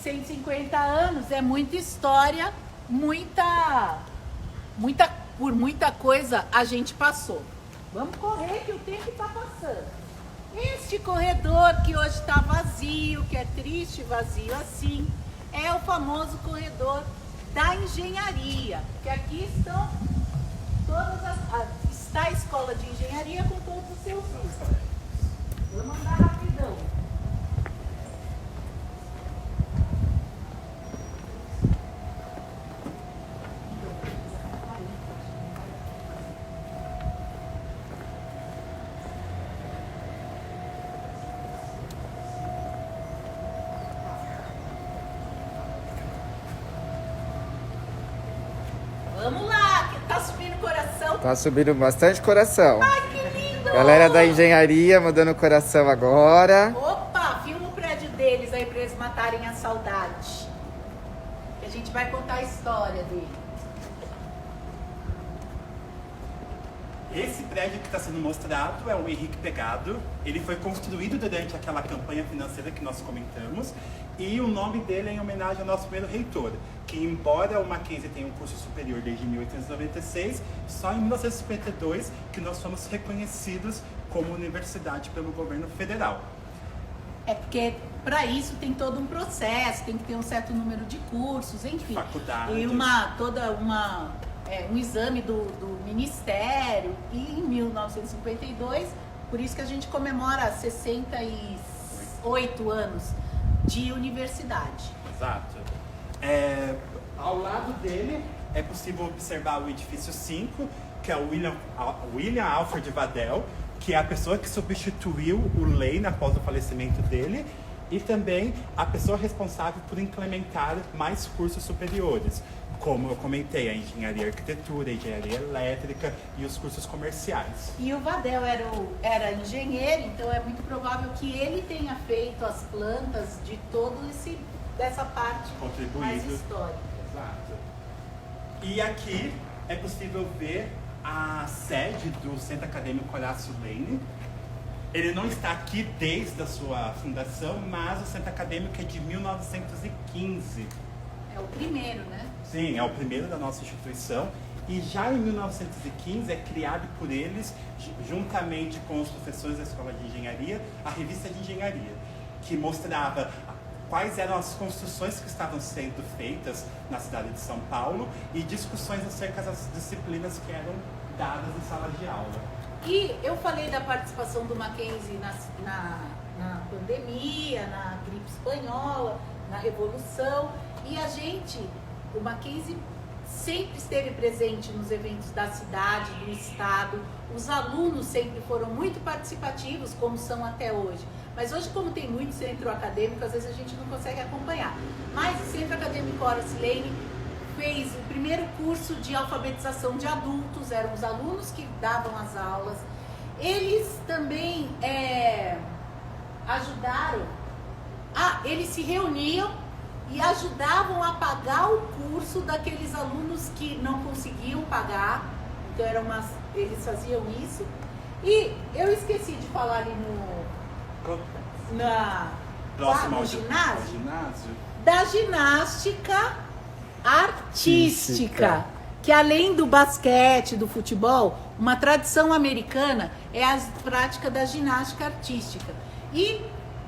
150 anos é muita história, por muita coisa a gente passou. Vamos correr que o tempo está passando. Este corredor que hoje está vazio, que é triste, vazio assim, é o famoso corredor da engenharia. Que aqui estão está a escola de engenharia com todos os seus cursos. Vamos andar rapidão. Vamos lá, que tá subindo o coração. Tá subindo bastante coração. Ai, que lindo! Galera da engenharia mandando o coração agora. Opa, filma o prédio deles aí pra eles matarem a saudade. Que a gente vai contar a história dele. Esse prédio que está sendo mostrado é o Henrique Pegado. Ele foi construído durante aquela campanha financeira que nós comentamos. E o nome dele é em homenagem ao nosso primeiro reitor, que embora o Mackenzie tenha um curso superior desde 1896, só em 1952 que nós fomos reconhecidos como universidade pelo governo federal. É porque para isso tem todo um processo, tem que ter um certo número de cursos, enfim. Faculdades. E um exame do Ministério. E em 1952, por isso que a gente comemora 68 anos de universidade. Exato. Ao lado dele é possível observar o edifício 5, que é o William Alfred Waddell, que é a pessoa que substituiu o Lane após o falecimento dele, e também a pessoa responsável por implementar mais cursos superiores, como eu comentei, a engenharia arquitetura, a engenharia elétrica e os cursos comerciais. E o Waddell era engenheiro, então é muito provável que ele tenha feito as plantas de dessa parte mais histórica. Exato. E aqui é possível ver a sede do Centro Acadêmico Horácio Lane. Ele não está aqui desde a sua fundação, mas o Centro Acadêmico é de 1915. É o primeiro, né? Sim, é o primeiro da nossa instituição. E já em 1915 é criado por eles, juntamente com os professores da Escola de Engenharia, a Revista de Engenharia, que mostrava quais eram as construções que estavam sendo feitas na cidade de São Paulo e discussões acerca das disciplinas que eram dadas em sala de aula. E eu falei da participação do Mackenzie na pandemia, na gripe espanhola, na Revolução, e o Mackenzie sempre esteve presente nos eventos da cidade, do estado. Os alunos sempre foram muito participativos, como são até hoje. Mas hoje, como tem muito centro acadêmico, às vezes a gente não consegue acompanhar. Mas o Centro Acadêmico Horace Lane fez o primeiro curso de alfabetização de adultos, eram os alunos que davam as aulas. Eles também ajudaram, eles se reuniam e ajudavam a pagar o curso daqueles alunos que não conseguiam pagar. Então eles faziam isso. E eu esqueci de falar ali no ginásio, da ginástica artística, que além do basquete, do futebol, uma tradição americana é a prática da ginástica artística. E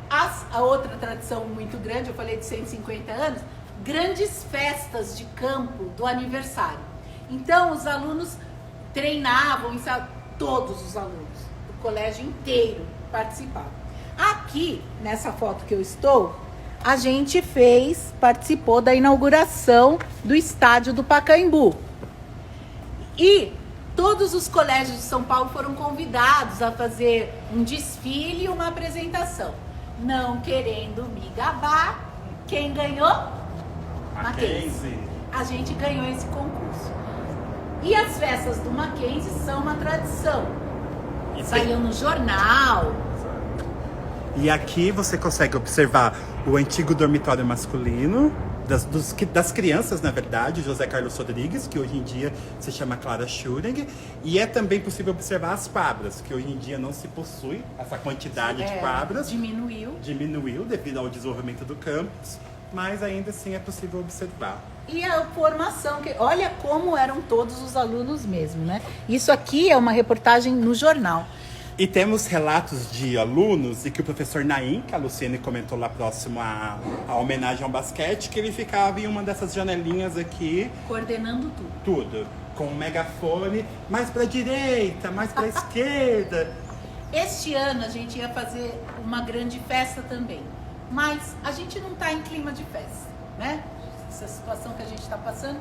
a outra tradição muito grande, eu falei de 150 anos, grandes festas de campo do aniversário. Então os alunos treinavam, todos os alunos, o colégio inteiro participavam. Aqui, nessa foto que eu estou, a gente participou da inauguração do estádio do Pacaembu. E todos os colégios de São Paulo foram convidados a fazer um desfile e uma apresentação. Não querendo me gabar, quem ganhou? Mackenzie. A gente ganhou esse concurso. E as festas do Mackenzie são uma tradição. Saíam no jornal. E aqui você consegue observar o antigo dormitório masculino, das crianças, na verdade, José Carlos Rodrigues, que hoje em dia se chama Clara Schuring. E é também possível observar as quadras, que hoje em dia não se possui essa quantidade de quadras. Diminuiu devido ao desenvolvimento do campus, mas ainda assim é possível observar. E a formação, olha como eram todos os alunos mesmo, né? Isso aqui é uma reportagem no jornal. E temos relatos de alunos e que o professor Naim, que a Luciene comentou lá próximo à homenagem ao basquete, que ele ficava em uma dessas janelinhas aqui. Coordenando tudo. Tudo. Com um megafone, mais para a direita, mais para a esquerda. Este ano a gente ia fazer uma grande festa também. Mas a gente não está em clima de festa, né? Essa situação que a gente está passando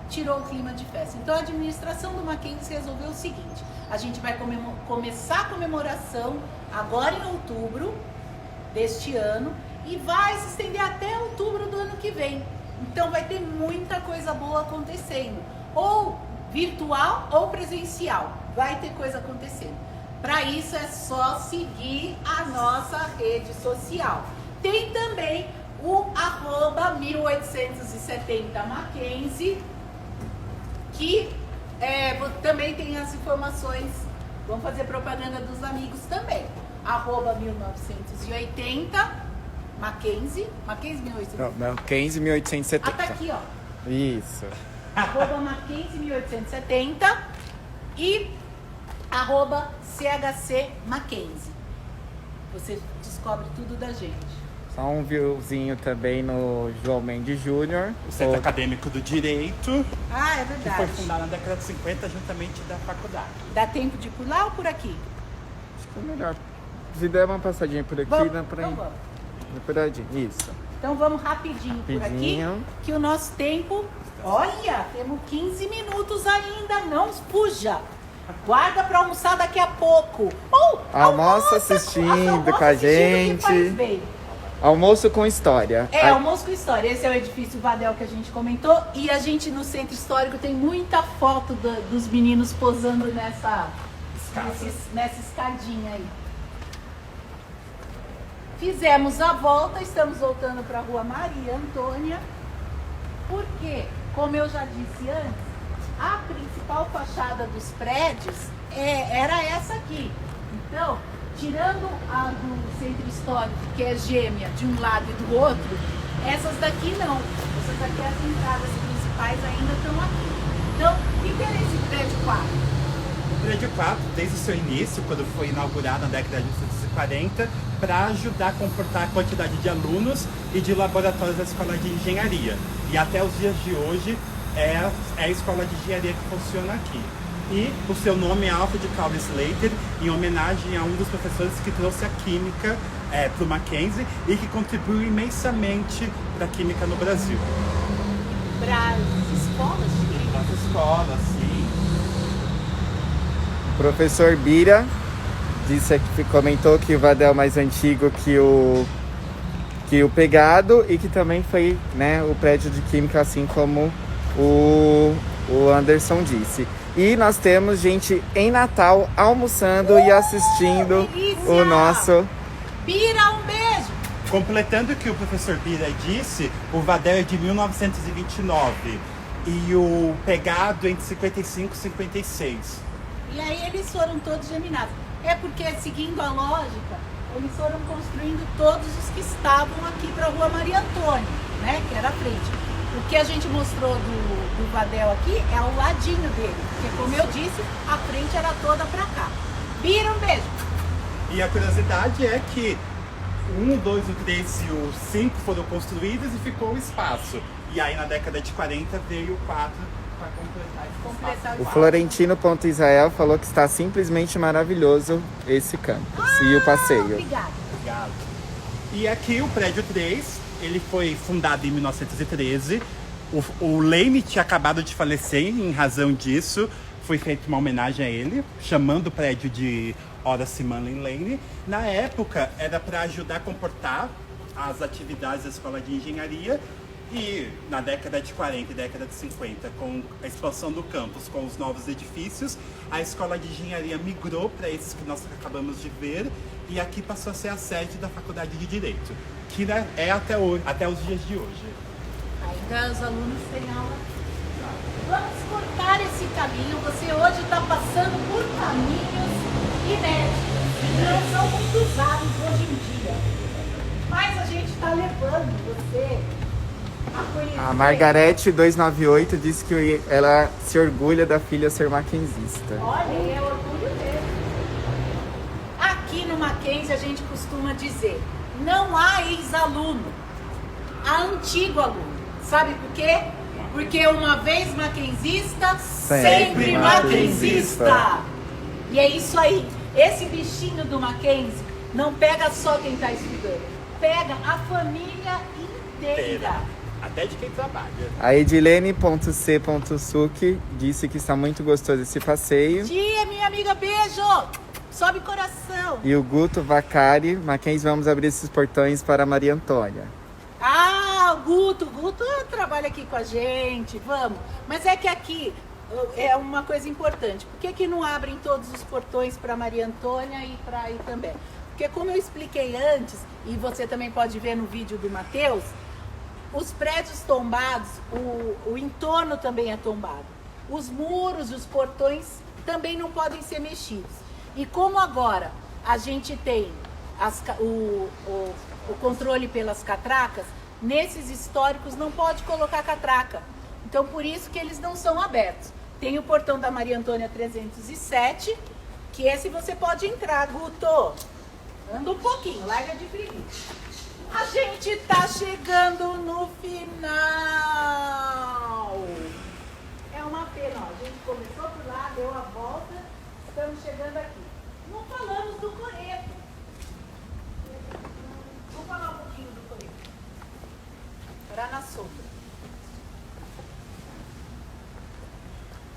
tirou o clima de festa. Então a administração do Mackenzie resolveu o seguinte: a gente vai começar a comemoração agora em outubro deste ano e vai se estender até outubro do ano que vem. Então vai ter muita coisa boa acontecendo, ou virtual ou presencial, vai ter coisa acontecendo. Para isso é só seguir a nossa rede social. Tem também o @1870 Mackenzie, que também tem as informações. Vamos fazer propaganda dos amigos também. @1980, Mackenzie 1870. Não, 15.870. Tá aqui, ó. Isso. @Mackenzie 1870 e @CHC Mackenzie. Você descobre tudo da gente. Só um viewzinho também no João Mendes Júnior. O Centro Acadêmico do Direito, Ah, é que verdade. foi fundado na década de 50, juntamente da faculdade. Dá tempo de ir por lá ou por aqui? Acho que é melhor. Se der uma passadinha por aqui, Vamos, dá pra ir. então vamos. Isso. Então vamos rapidinho por aqui, Rapidinho. que o nosso tempo... Olha, temos 15 minutos ainda, não fuja. Guarda para almoçar daqui a pouco. Almoça assistindo com a gente. Que faz bem. Almoço com história. Almoço com história. Esse é o edifício Vadel que a gente comentou. E a gente no Centro Histórico tem muita foto dos meninos posando nessa escadinha aí. Fizemos a volta, estamos voltando para a Rua Maria Antônia. Porque, como eu já disse antes, a principal fachada dos prédios era essa aqui. Então, tirando a do Centro Histórico, que é gêmea de um lado e do outro, essas daqui não. Essas daqui, as entradas principais ainda estão aqui. Então, o que é esse prédio 4? O prédio 4, desde o seu início, quando foi inaugurado na década de 1940, para ajudar a comportar a quantidade de alunos e de laboratórios da Escola de Engenharia. E até os dias de hoje é a Escola de Engenharia que funciona aqui. E o seu nome é Alfred Cowley Slater, em homenagem a um dos professores que trouxe a química para o Mackenzie e que contribuiu imensamente para a química no Brasil. Para as escolas? Para as escolas, sim. O professor Bira comentou que o Vadel é mais antigo que o Pegado e que também foi, né, o prédio de química, assim como o Anderson disse. E nós temos gente em Natal almoçando e assistindo delícia! o nosso... Bira, um beijo! Completando o que o professor Bira disse, o Vadel é de 1929 e o Pegado entre 55 e 56. E aí eles foram todos geminados. É porque, seguindo a lógica, eles foram construindo todos os que estavam aqui para a Rua Maria Antônia, né? Que era a frente. O que a gente mostrou do Vadel aqui é ao ladinho dele. Porque, como eu disse, a frente era toda para cá. Bira, um beijo! E a curiosidade é que 1, 2, o 3 e o 5 foram construídos e ficou o espaço. E aí na década de 40 veio o 4 para completar esse espaço. O Florentino.Israel falou que está simplesmente maravilhoso esse campus e o passeio. Obrigada. Obrigado. E aqui o prédio 3, ele foi fundado em 1913. O Lane tinha acabado de falecer em razão disso. Foi feita uma homenagem a ele, chamando o prédio de Horace Manley Lane. Na época, era para ajudar a comportar as atividades da Escola de Engenharia. E na década de 40 e década de 50, com a expansão do campus, com os novos edifícios, a Escola de Engenharia migrou para esses que nós acabamos de ver. E aqui passou a ser a sede da Faculdade de Direito, que é até os dias de hoje. Ainda os alunos têm aula. Vamos cortar esse caminho. Você hoje está passando por caminhos inéditos, que não são muito usados hoje em dia. Mas a gente está levando você a conhecer. A Margarete 298 disse que ela se orgulha da filha ser mackenzista. Olha, é orgulho dele. Aqui no Mackenzie a gente costuma dizer, não há ex-aluno, há antigo aluno. Sabe por quê? Porque uma vez mackenzista, sempre mackenzista. E é isso aí. Esse bichinho do Mackenzie não pega só quem está estudando, pega a família inteira. Até de quem trabalha. A Edilene.c.suc disse que está muito gostoso esse passeio. Tia, minha amiga, beijo! Sobe coração! E o Guto Vacari, Mackenzie, vamos abrir esses portões para Maria Antônia. Ah, o Guto trabalha aqui com a gente, vamos. Mas é que aqui é uma coisa importante. Por que não abrem todos os portões para Maria Antônia e para Itambé? Porque como eu expliquei antes, e você também pode ver no vídeo do Matheus, os prédios tombados, o entorno também é tombado. Os muros, os portões também não podem ser mexidos. E como agora a gente tem o controle pelas catracas, nesses históricos não pode colocar catraca. Então por isso que eles não são abertos. Tem o portão da Maria Antônia 307, que esse você pode entrar, Guto. Anda um pouquinho, larga de preguiça. A gente tá chegando no final. É uma pena, ó. A gente começou por lá, deu a volta, estamos chegando aqui. Não falamos do coreto. Vamos falar um pouquinho do coreto. Para na sombra.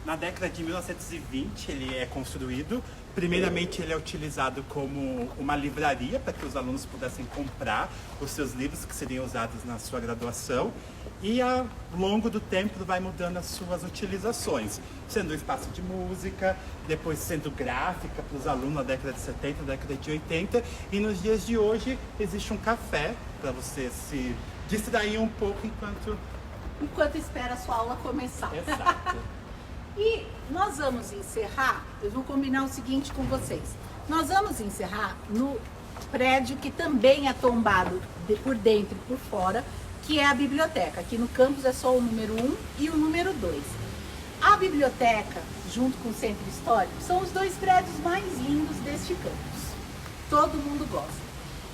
Na década de 1920 ele é construído. Primeiramente ele é utilizado como uma livraria para que os alunos pudessem comprar os seus livros que seriam usados na sua graduação. E ao longo do tempo vai mudando as suas utilizações, sendo um espaço de música, depois sendo gráfica para os alunos na década de 70, na década de 80. E nos dias de hoje existe um café para você se distrair um pouco Enquanto espera a sua aula começar. Exato. E nós vamos encerrar, eu vou combinar o seguinte com vocês. Nós vamos encerrar no prédio que também é tombado por dentro e por fora, que é a biblioteca. Aqui no campus é só o número 1 e o número 2. A biblioteca, junto com o centro histórico, são os dois prédios mais lindos deste campus. Todo mundo gosta.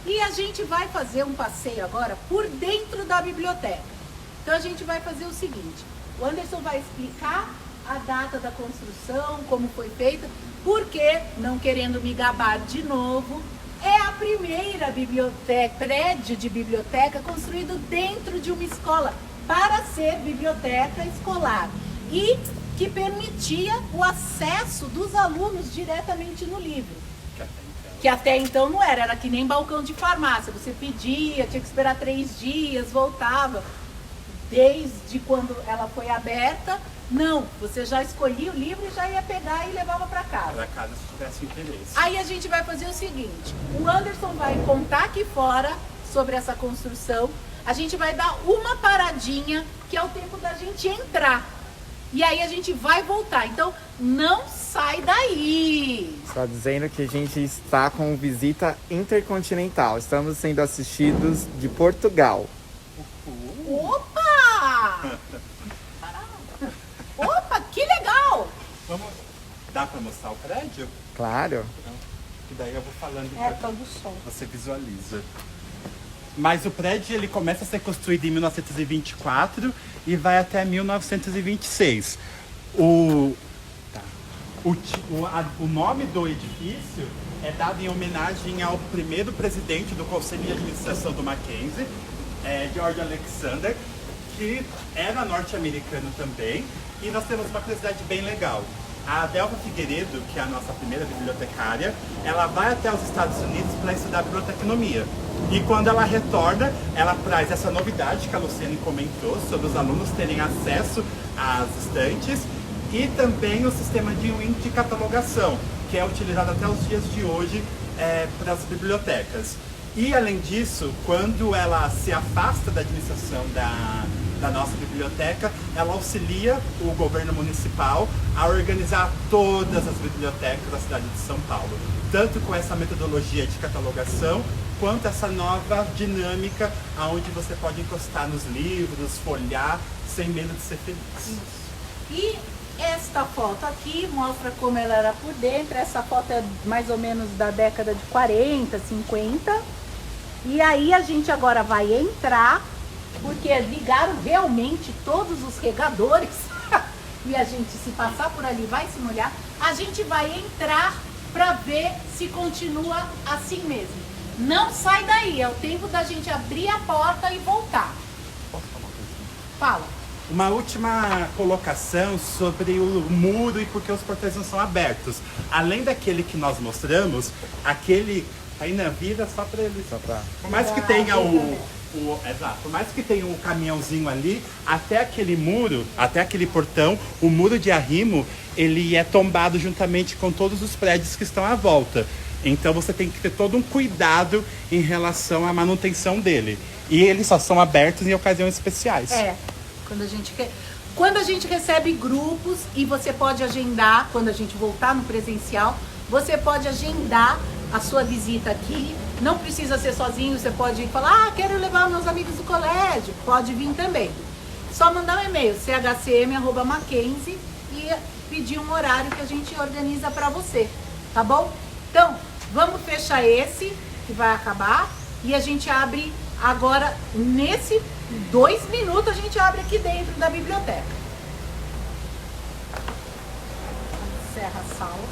E a gente vai fazer um passeio agora por dentro da biblioteca. Então a gente vai fazer o seguinte, o Anderson vai explicar a data da construção, como foi feita, porque, não querendo me gabar de novo, é a primeira prédio de biblioteca construído dentro de uma escola, para ser biblioteca escolar, e que permitia o acesso dos alunos diretamente no livro. Que até então não era que nem balcão de farmácia, você pedia, tinha que esperar 3 dias, voltava. Desde quando ela foi aberta, não, você já escolhia o livro e já ia pegar e levava para casa. Para casa se tivesse interesse. Aí a gente vai fazer o seguinte, o Anderson vai contar aqui fora sobre essa construção, a gente vai dar uma paradinha, que é o tempo da gente entrar. E aí a gente vai voltar, então não sai daí. Só dizendo que a gente está com visita intercontinental, estamos sendo assistidos de Portugal. Opa! Opa, que legal! Dá para mostrar o prédio? Claro. E daí eu vou falando. Todo som. Você visualiza. Mas o prédio ele começa a ser construído em 1924 e vai até 1926. O nome do edifício é dado em homenagem ao primeiro presidente do Conselho de Administração do Mackenzie, George Alexander, que era norte-americano também. E nós temos uma curiosidade bem legal. A Delva Figueiredo, que é a nossa primeira bibliotecária, ela vai até os Estados Unidos para estudar biblioteconomia. E quando ela retorna, ela traz essa novidade que a Luciane comentou, sobre os alunos terem acesso às estantes, e também o sistema de catalogação, que é utilizado até os dias de hoje para as bibliotecas. E além disso, quando ela se afasta da administração da nossa biblioteca, ela auxilia o governo municipal a organizar todas as bibliotecas da cidade de São Paulo, tanto com essa metodologia de catalogação, quanto essa nova dinâmica onde você pode encostar nos livros, folhear, sem medo de ser feliz. E esta foto aqui mostra como ela era por dentro. Essa foto é mais ou menos da década de 40, 50. E aí a gente agora vai entrar, porque ligaram realmente todos os regadores. E a gente, se passar por ali, vai se molhar. A gente vai entrar para ver se continua assim mesmo. Não sai daí, é o tempo da gente abrir a porta e voltar. Posso falar uma coisa? Fala. Uma última colocação sobre o muro e por que os portões não são abertos. Além daquele que nós mostramos, aquele ainda vira só para ele. Por mais que tenha exato, por mais que tenha um caminhãozinho ali, até aquele muro, até aquele portão, o muro de arrimo, ele é tombado juntamente com todos os prédios que estão à volta. Então você tem que ter todo um cuidado em relação à manutenção dele. E eles só são abertos em ocasiões especiais. Quando a gente quer. Quando a gente recebe grupos e você pode agendar, quando a gente voltar no presencial, você pode agendar a sua visita aqui. Não precisa ser sozinho, você pode falar, quero levar meus amigos do colégio, pode vir também. Só mandar um e-mail, chcm@mackenzie, e pedir um horário que a gente organiza para você, tá bom? Então, vamos fechar esse, que vai acabar, e a gente abre agora, nesse 2 minutos, a gente abre aqui dentro da biblioteca. Encerra a sala.